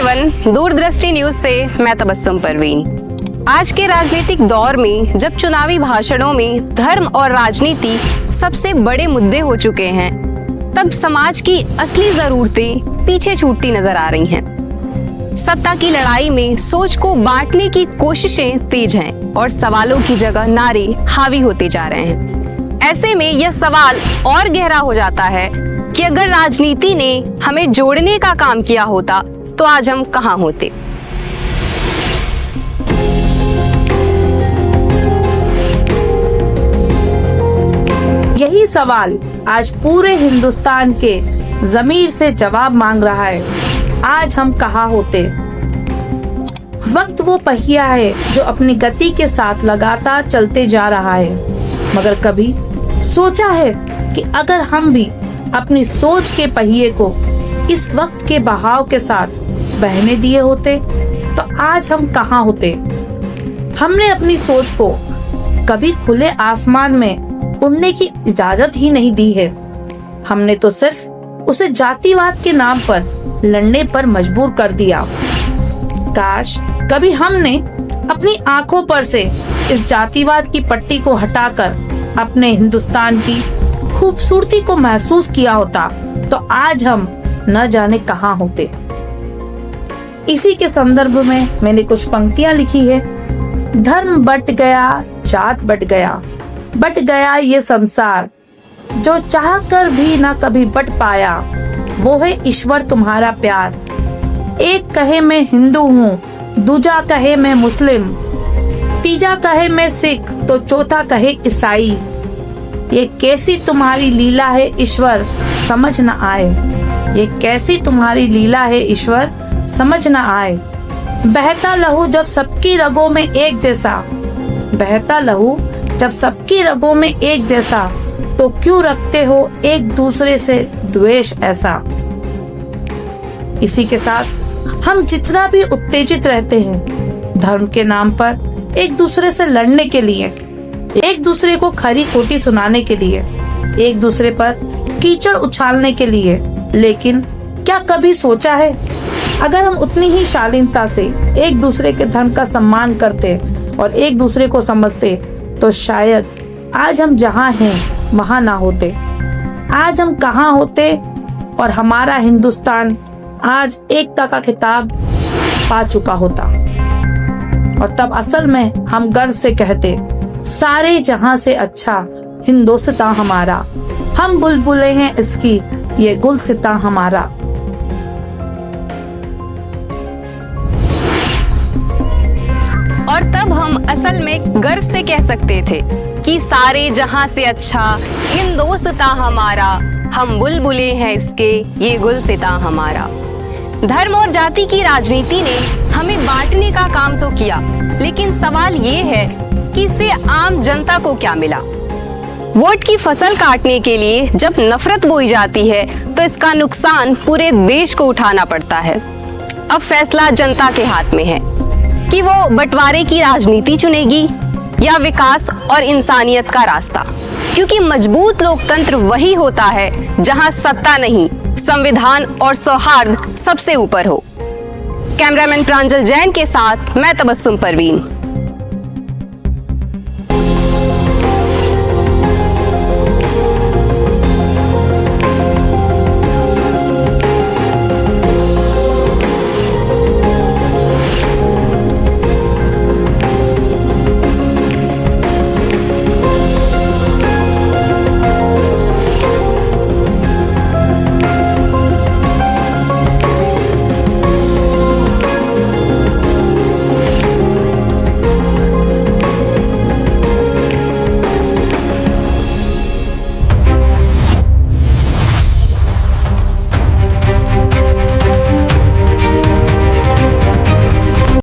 Everyone, दूरदृष्टि news से मैं तबस्सुम परवीन। आज के राजनीतिक दौर में जब चुनावी भाषणों में धर्म और राजनीति सबसे बड़े मुद्दे हो चुके हैं, तब समाज की असली जरूरतें पीछे छूटती नजर आ रही हैं। सत्ता की लड़ाई में सोच को बांटने की कोशिशें तेज हैं और सवालों की जगह नारे हावी होते जा रहे हैं। ऐसे में यह सवाल और गहरा हो जाता है कि अगर राजनीति ने हमें जोड़ने का काम किया होता तो आज हम कहां होते। यही सवाल आज पूरे हिंदुस्तान के ज़मीर से जवाब मांग रहा है। आज हम कहां होते। वक्त वो पहिया है जो अपनी गति के साथ लगातार चलते जा रहा है, मगर कभी सोचा है कि अगर हम भी अपनी सोच के पहिए को इस वक्त के बहाव के साथ बहने दिए होते तो आज हम कहां होते। हमने अपनी सोच को कभी खुले आसमान में उड़ने की इजाजत ही नहीं दी है। हमने तो सिर्फ उसे जातिवाद के नाम पर लड़ने पर मजबूर कर दिया। काश कभी हमने अपनी आंखों पर से इस जातिवाद की पट्टी को हटाकर अपने हिंदुस्तान की खूबसूरती को महसूस किया होता तो आज हम न जाने कहां होते। इसी के संदर्भ में मैंने कुछ पंक्तियां लिखी है। धर्म बट गया, जात बट गया ये संसार, जो चाह कर भी ना कभी बट पाया, वो है ईश्वर तुम्हारा प्यार। एक कहे मैं हिंदू हूँ, दूजा कहे मैं मुस्लिम, तीजा कहे मैं सिख तो चौथा कहे ईसाई। ये कैसी तुम्हारी लीला है ईश्वर समझ न आए, ये कैसी तुम्हारी लीला है ईश्वर समझ न आए। बहता लहू जब सबकी रगों में एक जैसा, बहता लहू जब सबकी रगों में एक जैसा, तो क्यों रखते हो एक दूसरे से द्वेष ऐसा। इसी के साथ हम जितना भी उत्तेजित रहते हैं धर्म के नाम पर एक दूसरे से लड़ने के लिए, एक दूसरे को खरी खोटी सुनाने के लिए, एक दूसरे पर कीचड़ उछालने के लिए, लेकिन क्या कभी सोचा है अगर हम उतनी ही शालीनता से एक दूसरे के धर्म का सम्मान करते और एक दूसरे को समझते तो शायद आज हम जहाँ हैं वहाँ ना होते। आज हम कहाँ होते और हमारा हिंदुस्तान आज एकता का खिताब पा चुका होता। और तब असल में हम गर्व से कहते, सारे जहां से अच्छा हिंदुस्तान हमारा, हम बुलबुलें हैं इसकी ये गुलसिता हमारा। और तब हम असल में गर्व से कह सकते थे कि सारे जहां से अच्छा हिंदुस्तान हमारा, हम बुलबुलें हैं इसके ये गुलसिता हमारा। धर्म और जाति की राजनीति ने हमें बांटने का काम तो किया, लेकिन सवाल ये है कि इससे आम जनता को क्या मिला। वोट की फसल काटने के लिए जब नफरत बोई जाती है तो इसका नुकसान पूरे देश को उठाना पड़ता है। अब फैसला जनता के हाथ में है कि वो बंटवारे की राजनीति चुनेगी या विकास और इंसानियत का रास्ता, क्योंकि मजबूत लोकतंत्र वही होता है जहां सत्ता नहीं, संविधान और सौहार्द सबसे ऊपर हो। कैमरामैन प्रांजल जैन के साथ मैं तबस्सुम परवीन।